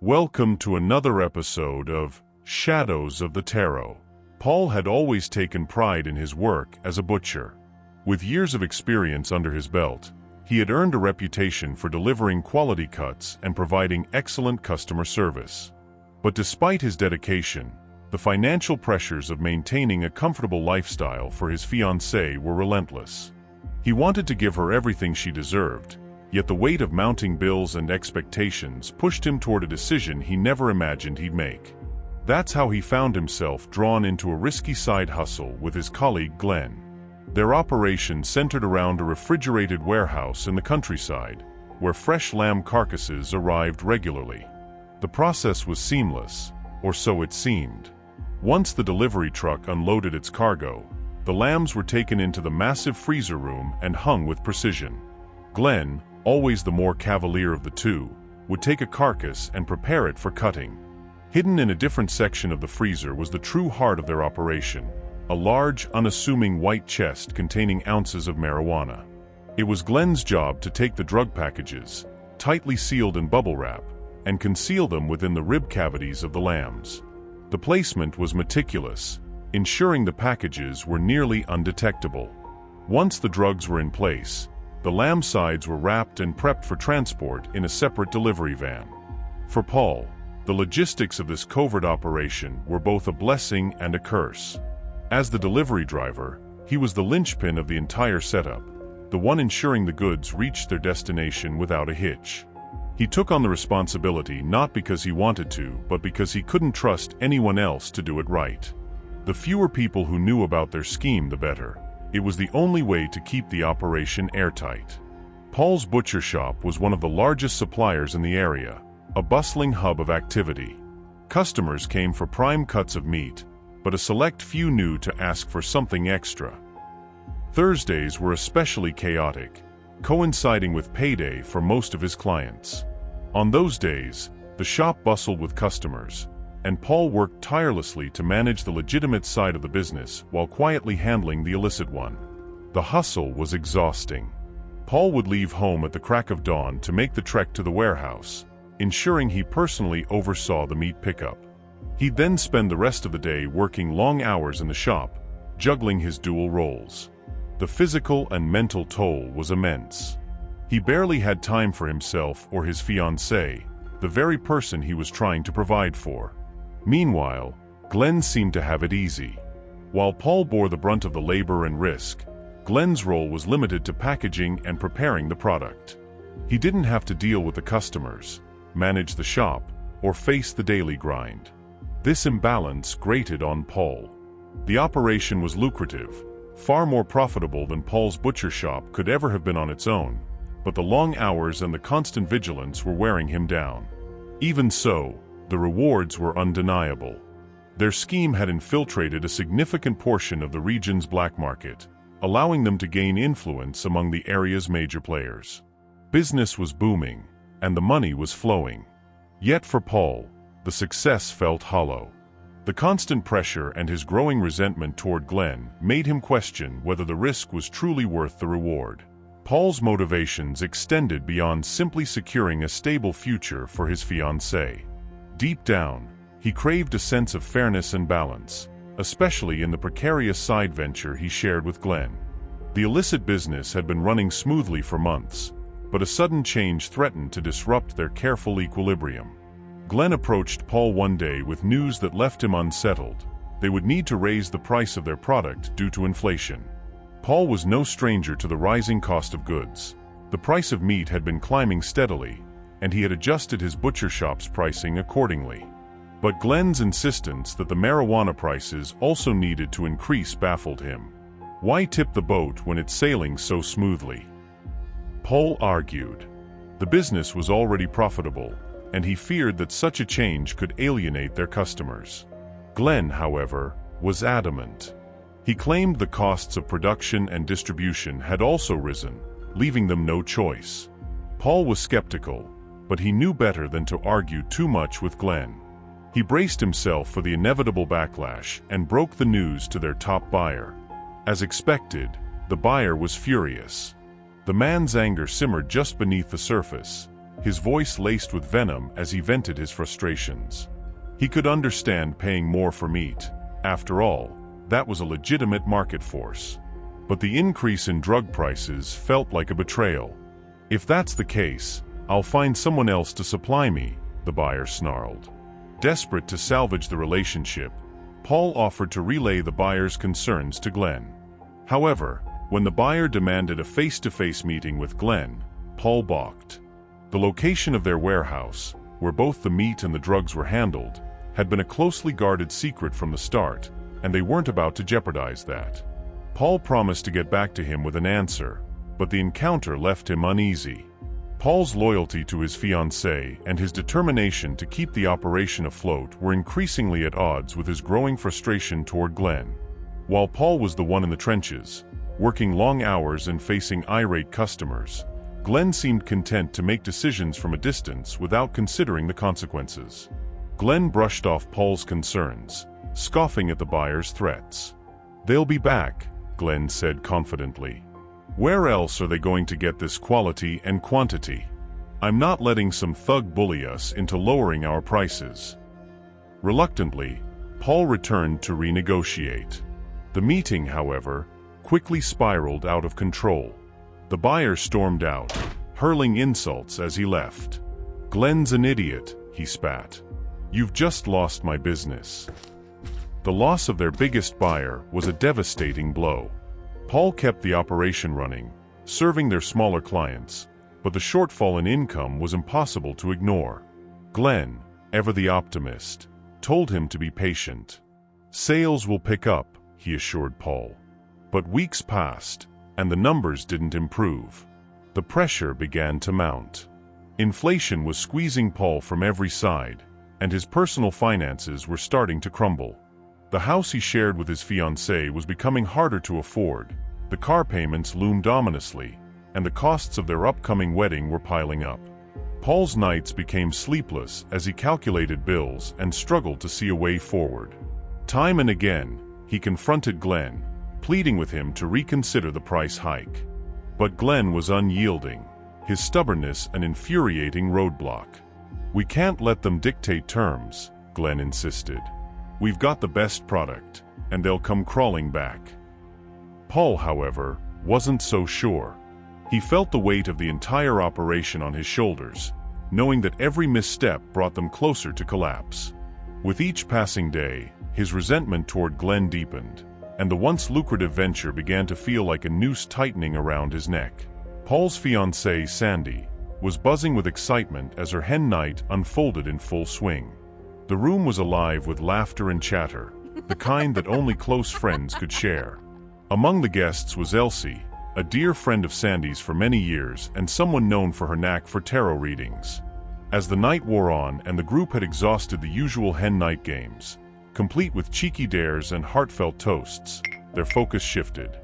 Welcome to another episode of Shadows of the Tarot. Paul had always taken pride in his work as a butcher. With years of experience under his belt, he had earned a reputation for delivering quality cuts and providing excellent customer service. But despite his dedication, the financial pressures of maintaining a comfortable lifestyle for his fiancée were relentless. He wanted to give her everything she deserved, yet the weight of mounting bills and expectations pushed him toward a decision he never imagined he'd make. That's how he found himself drawn into a risky side hustle with his colleague Glen. Their operation centered around a refrigerated warehouse in the countryside, where fresh lamb carcasses arrived regularly. The process was seamless, or so it seemed. Once the delivery truck unloaded its cargo, the lambs were taken into the massive freezer room and hung with precision. Glen, always the more cavalier of the two, would take a carcass and prepare it for cutting. Hidden in a different section of the freezer was the true heart of their operation, a large, unassuming white chest containing ounces of marijuana. It was Glen's job to take the drug packages, tightly sealed in bubble wrap, and conceal them within the rib cavities of the lambs. The placement was meticulous, ensuring the packages were nearly undetectable. Once the drugs were in place, the lamb sides were wrapped and prepped for transport in a separate delivery van. For Paul, the logistics of this covert operation were both a blessing and a curse. As the delivery driver, he was the linchpin of the entire setup, the one ensuring the goods reached their destination without a hitch. He took on the responsibility not because he wanted to, but because he couldn't trust anyone else to do it right. The fewer people who knew about their scheme, the better. It was the only way to keep the operation airtight. Paul's butcher shop was one of the largest suppliers in the area, a bustling hub of activity. Customers came for prime cuts of meat, but a select few knew to ask for something extra. Thursdays were especially chaotic, coinciding with payday for most of his clients. On those days, the shop bustled with customers, and Paul worked tirelessly to manage the legitimate side of the business while quietly handling the illicit one. The hustle was exhausting. Paul would leave home at the crack of dawn to make the trek to the warehouse, ensuring he personally oversaw the meat pickup. He'd then spend the rest of the day working long hours in the shop, juggling his dual roles. The physical and mental toll was immense. He barely had time for himself or his fiancée, the very person he was trying to provide for. Meanwhile, Glen seemed to have it easy. While Paul bore the brunt of the labor and risk, Glen's role was limited to packaging and preparing the product. He didn't have to deal with the customers, manage the shop, or face the daily grind. This imbalance grated on Paul. The operation was lucrative, far more profitable than Paul's butcher shop could ever have been on its own, but the long hours and the constant vigilance were wearing him down. Even so, the rewards were undeniable. Their scheme had infiltrated a significant portion of the region's black market, allowing them to gain influence among the area's major players. Business was booming, and the money was flowing. Yet for Paul, the success felt hollow. The constant pressure and his growing resentment toward Glen made him question whether the risk was truly worth the reward. Paul's motivations extended beyond simply securing a stable future for his fiancée. Deep down, he craved a sense of fairness and balance, especially in the precarious side venture he shared with Glen. The illicit business had been running smoothly for months, but a sudden change threatened to disrupt their careful equilibrium. Glen approached Paul one day with news that left him unsettled. They would need to raise the price of their product due to inflation. Paul was no stranger to the rising cost of goods. The price of meat had been climbing steadily, and he had adjusted his butcher shop's pricing accordingly. But Glen's insistence that the marijuana prices also needed to increase baffled him. Why tip the boat when it's sailing so smoothly? Paul argued. The business was already profitable, and he feared that such a change could alienate their customers. Glen, however, was adamant. He claimed the costs of production and distribution had also risen, leaving them no choice. Paul was skeptical, but he knew better than to argue too much with Glen. He braced himself for the inevitable backlash and broke the news to their top buyer. As expected, the buyer was furious. The man's anger simmered just beneath the surface, his voice laced with venom as he vented his frustrations. He could understand paying more for meat. After all, that was a legitimate market force. But the increase in drug prices felt like a betrayal. "If that's the case, I'll find someone else to supply me," the buyer snarled. Desperate to salvage the relationship, Paul offered to relay the buyer's concerns to Glen. However, when the buyer demanded a face-to-face meeting with Glen, Paul balked. The location of their warehouse, where both the meat and the drugs were handled, had been a closely guarded secret from the start, and they weren't about to jeopardize that. Paul promised to get back to him with an answer, but the encounter left him uneasy. Paul's loyalty to his fiancée and his determination to keep the operation afloat were increasingly at odds with his growing frustration toward Glen. While Paul was the one in the trenches, working long hours and facing irate customers, Glen seemed content to make decisions from a distance without considering the consequences. Glen brushed off Paul's concerns, scoffing at the buyer's threats. "They'll be back," Glen said confidently. "Where else are they going to get this quality and quantity? I'm not letting some thug bully us into lowering our prices." Reluctantly, Paul returned to renegotiate. The meeting, however, quickly spiraled out of control. The buyer stormed out, hurling insults as he left. "Glen's an idiot," he spat. "You've just lost my business." The loss of their biggest buyer was a devastating blow. Paul kept the operation running, serving their smaller clients, but the shortfall in income was impossible to ignore. Glen, ever the optimist, told him to be patient. "Sales will pick up," he assured Paul. But weeks passed, and the numbers didn't improve. The pressure began to mount. Inflation was squeezing Paul from every side, and his personal finances were starting to crumble. The house he shared with his fiancée was becoming harder to afford, the car payments loomed ominously, and the costs of their upcoming wedding were piling up. Paul's nights became sleepless as he calculated bills and struggled to see a way forward. Time and again, he confronted Glen, pleading with him to reconsider the price hike. But Glen was unyielding, his stubbornness an infuriating roadblock. "We can't let them dictate terms," Glen insisted. "We've got the best product, and they'll come crawling back." Paul, however, wasn't so sure. He felt the weight of the entire operation on his shoulders, knowing that every misstep brought them closer to collapse. With each passing day, his resentment toward Glen deepened, and the once lucrative venture began to feel like a noose tightening around his neck. Paul's fiancée, Sandy, was buzzing with excitement as her hen night unfolded in full swing. The room was alive with laughter and chatter, the kind that only close friends could share. Among the guests was Elsie, a dear friend of Sandy's for many years and someone known for her knack for tarot readings. As the night wore on and the group had exhausted the usual hen night games, complete with cheeky dares and heartfelt toasts, their focus shifted.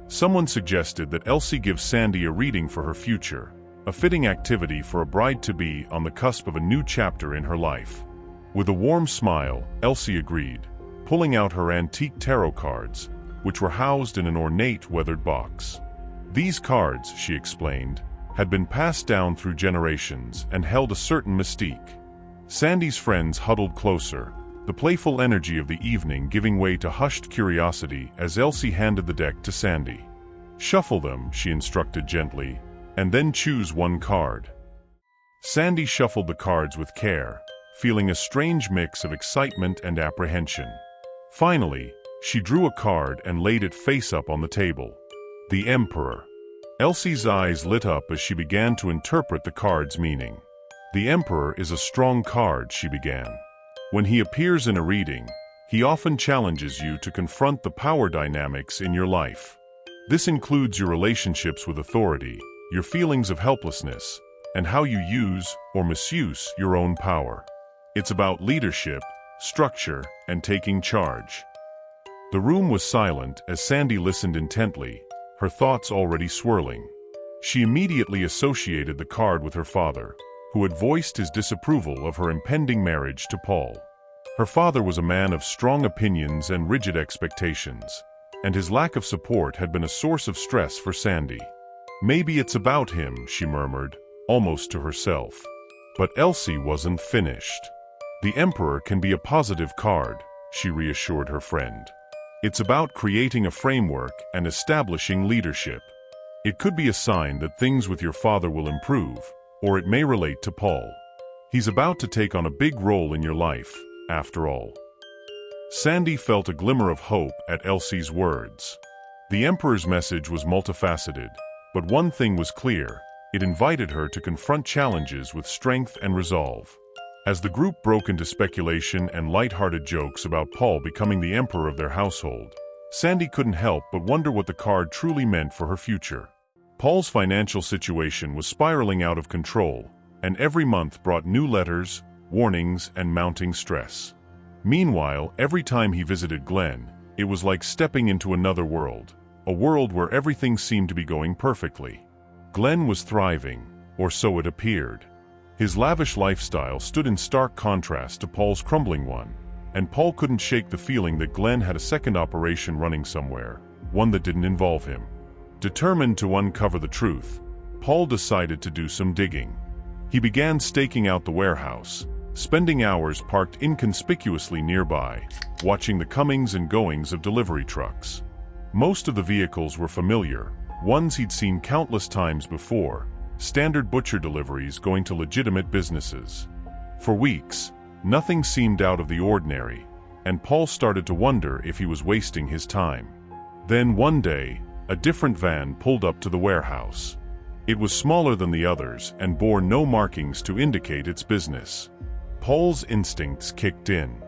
Someone suggested that Elsie give Sandy a reading for her future, a fitting activity for a bride-to-be on the cusp of a new chapter in her life. With a warm smile, Elsie agreed, pulling out her antique tarot cards, which were housed in an ornate weathered box. These cards, she explained, had been passed down through generations and held a certain mystique. Sandy's friends huddled closer, the playful energy of the evening giving way to hushed curiosity as Elsie handed the deck to Sandy. "Shuffle them," she instructed gently, "and then choose one card." Sandy shuffled the cards with care, feeling a strange mix of excitement and apprehension. Finally, she drew a card and laid it face up on the table. The Emperor. Elsie's eyes lit up as she began to interpret the card's meaning. "The Emperor is a strong card," she began. "When he appears in a reading, he often challenges you to confront the power dynamics in your life. This includes your relationships with authority, your feelings of helplessness, and how you use or misuse your own power. It's about leadership, structure, and taking charge." The room was silent as Sandy listened intently, her thoughts already swirling. She immediately associated the card with her father, who had voiced his disapproval of her impending marriage to Paul. Her father was a man of strong opinions and rigid expectations, and his lack of support had been a source of stress for Sandy. "Maybe it's about him," she murmured, almost to herself. But Elise wasn't finished. The Emperor can be a positive card, she reassured her friend. It's about creating a framework and establishing leadership. It could be a sign that things with your father will improve, or it may relate to Paul. He's about to take on a big role in your life, after all. Sandy felt a glimmer of hope at Elsie's words. The Emperor's message was multifaceted, but one thing was clear: it invited her to confront challenges with strength and resolve. As the group broke into speculation and light-hearted jokes about Paul becoming the emperor of their household, Sandy couldn't help but wonder what the card truly meant for her future. Paul's financial situation was spiraling out of control, and every month brought new letters, warnings, and mounting stress. Meanwhile, every time he visited Glen, it was like stepping into another world, a world where everything seemed to be going perfectly. Glen was thriving, or so it appeared. His lavish lifestyle stood in stark contrast to Paul's crumbling one, and Paul couldn't shake the feeling that Glen had a second operation running somewhere, one that didn't involve him. Determined to uncover the truth, Paul decided to do some digging. He began staking out the warehouse, spending hours parked inconspicuously nearby, watching the comings and goings of delivery trucks. Most of the vehicles were familiar, ones he'd seen countless times before, standard butcher deliveries going to legitimate businesses. For weeks, nothing seemed out of the ordinary, and Paul started to wonder if he was wasting his time. Then one day, a different van pulled up to the warehouse. It was smaller than the others and bore no markings to indicate its business. Paul's instincts kicked in.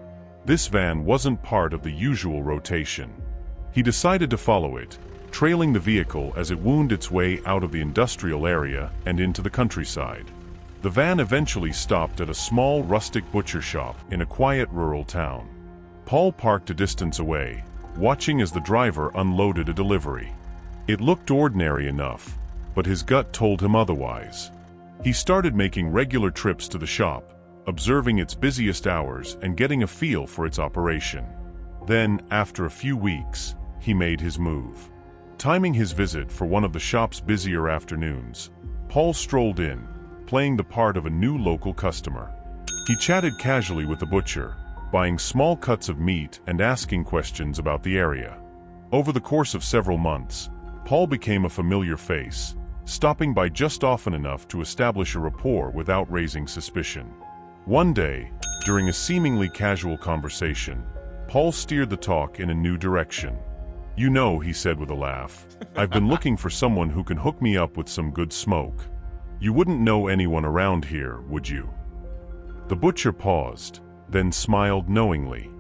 This van wasn't part of the usual rotation. He decided to follow it, trailing the vehicle as it wound its way out of the industrial area and into the countryside. The van eventually stopped at a small rustic butcher shop in a quiet rural town. Paul parked a distance away, watching as the driver unloaded a delivery. It looked ordinary enough, but his gut told him otherwise. He started making regular trips to the shop, observing its busiest hours and getting a feel for its operation. Then, after a few weeks, he made his move. Timing his visit for one of the shop's busier afternoons, Paul strolled in, playing the part of a new local customer. He chatted casually with the butcher, buying small cuts of meat and asking questions about the area. Over the course of several months, Paul became a familiar face, stopping by just often enough to establish a rapport without raising suspicion. One day, during a seemingly casual conversation, Paul steered the talk in a new direction. "You know," he said with a laugh, "I've been looking for someone who can hook me up with some good smoke. You wouldn't know anyone around here, would you?" The butcher paused, then smiled knowingly.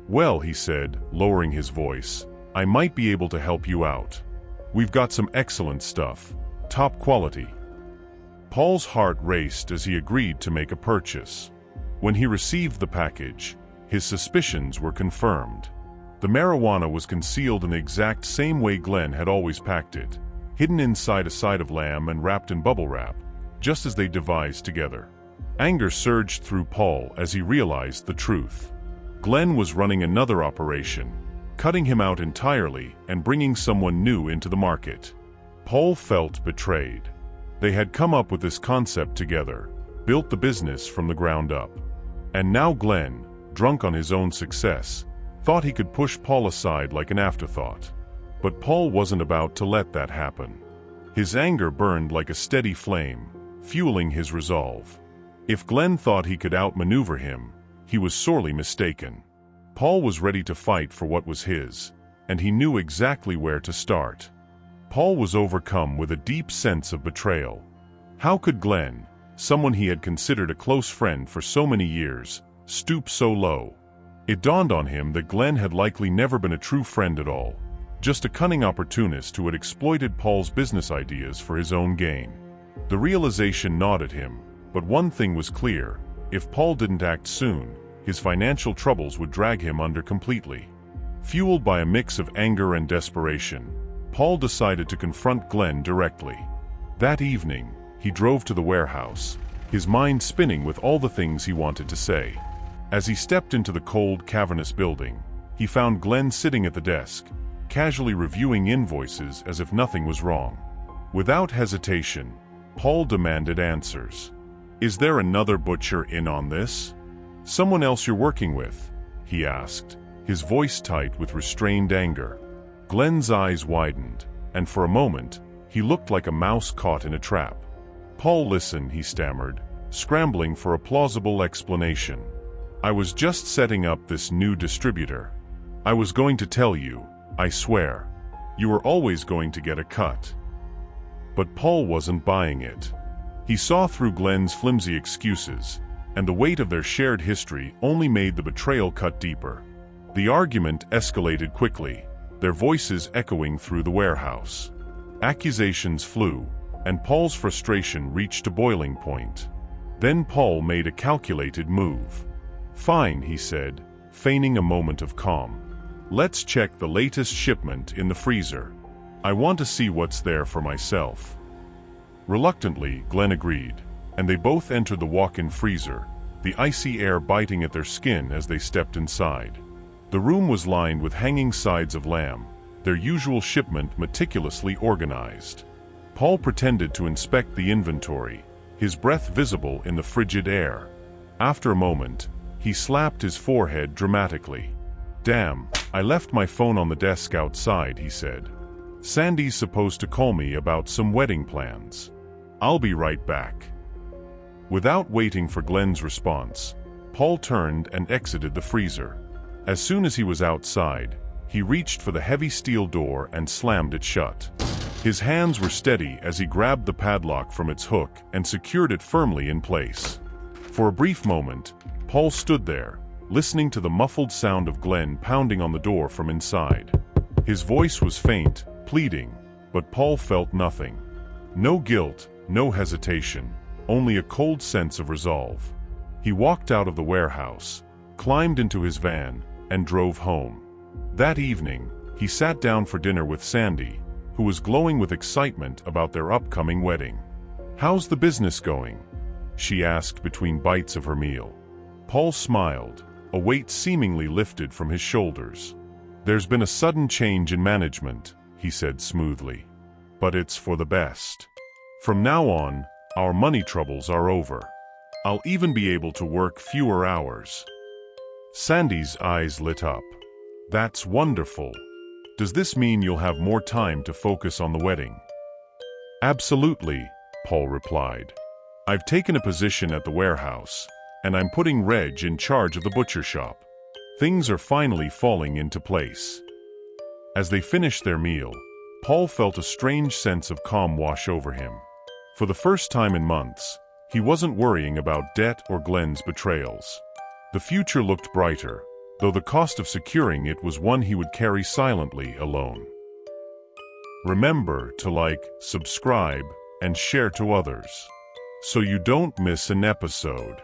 "Well," he said, lowering his voice, "I might be able to help you out. We've got some excellent stuff, top quality." Paul's heart raced as he agreed to make a purchase. When he received the package, his suspicions were confirmed. The marijuana was concealed in the exact same way Glen had always packed it, hidden inside a side of lamb and wrapped in bubble wrap, just as they devised together. Anger surged through Paul as he realized the truth. Glen was running another operation, cutting him out entirely and bringing someone new into the market. Paul felt betrayed. They had come up with this concept together, built the business from the ground up. And now Glen, drunk on his own success, thought he could push Paul aside like an afterthought. But Paul wasn't about to let that happen. His anger burned like a steady flame, fueling his resolve. If Glen thought he could outmaneuver him, he was sorely mistaken. Paul was ready to fight for what was his, and he knew exactly where to start. Paul was overcome with a deep sense of betrayal. How could Glen, someone he had considered a close friend for so many years, stoop so low? It dawned on him that Glen had likely never been a true friend at all, just a cunning opportunist who had exploited Paul's business ideas for his own gain. The realization gnawed at him, but one thing was clear: if Paul didn't act soon, his financial troubles would drag him under completely. Fueled by a mix of anger and desperation, Paul decided to confront Glen directly. That evening, he drove to the warehouse, his mind spinning with all the things he wanted to say. As he stepped into the cold, cavernous building, he found Glen sitting at the desk, casually reviewing invoices as if nothing was wrong. Without hesitation, Paul demanded answers. Is there another butcher in on this? Someone else you're working with? He asked, his voice tight with restrained anger. Glen's eyes widened, and for a moment, he looked like a mouse caught in a trap. Paul, listen, he stammered, scrambling for a plausible explanation. I was just setting up this new distributor. I was going to tell you, I swear. You were always going to get a cut. But Paul wasn't buying it. He saw through Glen's flimsy excuses, and the weight of their shared history only made the betrayal cut deeper. The argument escalated quickly, their voices echoing through the warehouse. Accusations flew, and Paul's frustration reached a boiling point. Then Paul made a calculated move. Fine, he said, feigning a moment of calm. Let's check the latest shipment in the freezer. I want to see what's there for myself. Reluctantly, Glen agreed, and they both entered the walk-in freezer, the icy air biting at their skin as they stepped inside. The room was lined with hanging sides of lamb, their usual shipment meticulously organized. Paul pretended to inspect the inventory, his breath visible in the frigid air. After a moment, he slapped his forehead dramatically. Damn, I left my phone on the desk outside, he said. Sandy's supposed to call me about some wedding plans. I'll be right back. Without waiting for Glen's response, Paul turned and exited the freezer. As soon as he was outside, he reached for the heavy steel door and slammed it shut. His hands were steady as he grabbed the padlock from its hook and secured it firmly in place. For a brief moment, Paul stood there, listening to the muffled sound of Glen pounding on the door from inside. His voice was faint, pleading, but Paul felt nothing. No guilt, no hesitation, only a cold sense of resolve. He walked out of the warehouse, climbed into his van, and drove home. That evening, he sat down for dinner with Sandy, who was glowing with excitement about their upcoming wedding. "How's the business going?" she asked between bites of her meal. Paul smiled, a weight seemingly lifted from his shoulders. "There's been a sudden change in management," he said smoothly. "But it's for the best. From now on, our money troubles are over. I'll even be able to work fewer hours." Sandy's eyes lit up. "That's wonderful. Does this mean you'll have more time to focus on the wedding?" "Absolutely," Paul replied. "I've taken a position at the warehouse, and I'm putting Reg in charge of the butcher shop. Things are finally falling into place." As they finished their meal, Paul felt a strange sense of calm wash over him. For the first time in months, he wasn't worrying about debt or Glen's betrayals. The future looked brighter, though the cost of securing it was one he would carry silently alone. Remember to like, subscribe, and share to others, so you don't miss an episode.